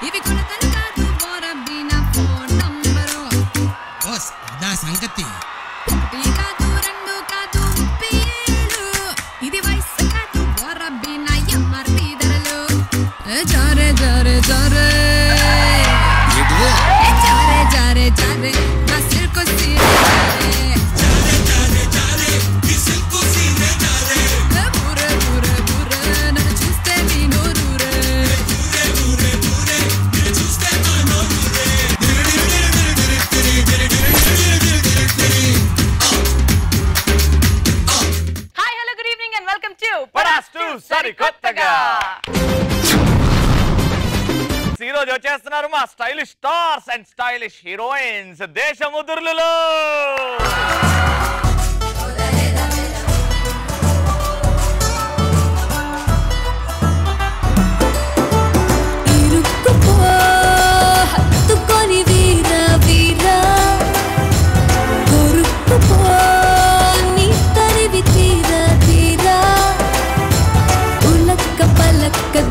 ఇవి కొలతలు కాదు బోరబ్బి నా ఫోన్ నంబరు ఓస్ అదా సంగతి ఒకటి కాదు రెండు కాదు 37 ఇది వయసు కాదు బోరబ్బి నా ఎంఆర్పి ధరలు జారే జారే జారే జారే జారే జారే నా సిల్కు సీరే జారే జారే జారే ఈ సిల్కు సీరే జారే బూరే బూరే బూరే నన్ను చూస్తే నీ నోరూరే బూరే బూరే బూరే నిన్ను చూస్తే నా నోరూరే hi hello good evening and welcome to పరాస్తు సరికొత్తగా ఈ రోజు వచ్చేస్తున్నారు మా stylish stars and stylish heroines దేశముదుర్లులో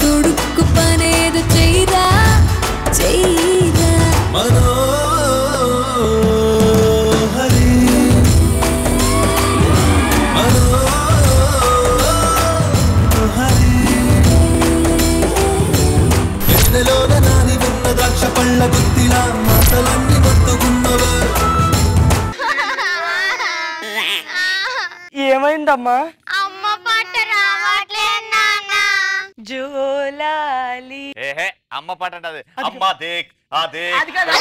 దుడుక్కు పనేదు చెయ్యరా చెయ్యరా ఏమైందమ్మా అమ్మ పాట రావట్లేదు నాన్న జోలాలి ఏహే అమ్మ పాట అంటది అమ్మ దేక్ ఆ దేక్ అది కదా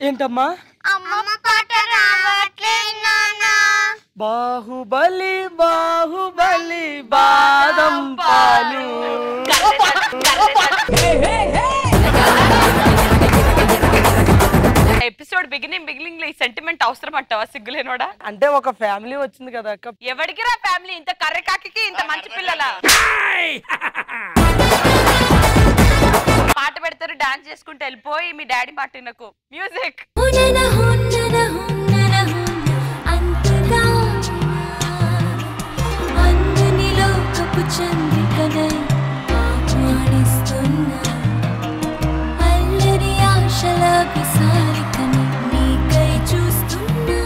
ఏంటమ్మా అమ్మ పాట రావట్లేదు నాన్న బాహుబలి బాహుబలి బాదం పాలు ఎపిసోడ్ బిగినింగ్ లో ఈ సెంటిమెంట్ అవసరం అంటావా సిగ్గులేనోడా అంటే ఒక ఫ్యామిలీ వచ్చింది కదా అక్క ఎవరికి రా ఫ్యామిలీ ఇంత కర్రెకాకి ఇంత మంచి పిల్లల పాట పెడతారు డాన్స్ చేసుకుంటూ వెళ్ళిపోయి మీ డాడీ పాట నాకు మ్యూజిక్ చంద్రికనై ఆహ్వానిస్తున్నా అల్లరి ఆశల విసారికని నీకై చూస్తున్నా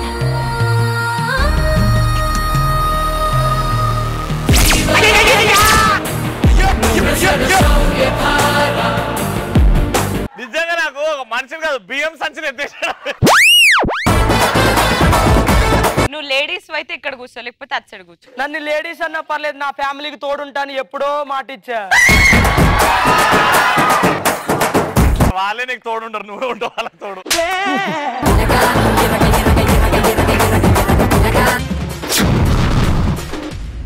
నిజంగా నాకు ఒక మనిషిని కాదు బియ్యం సంచిని ఎత్తేసాడు నువ్వు లేడీస్ అయితే ఇక్కడ కూర్చో లేకపోతే అటు సైడ్ కూర్చో నన్ను లేడీస్ అన్నా పర్లేదు నా ఫ్యామిలీకి తోడుంటాను ఎప్పుడో మాట ఇచ్చా వాళ్ళే నీకు తోడు ఉంటారు నువ్వే ఉంటావు వాళ్ళ తోడు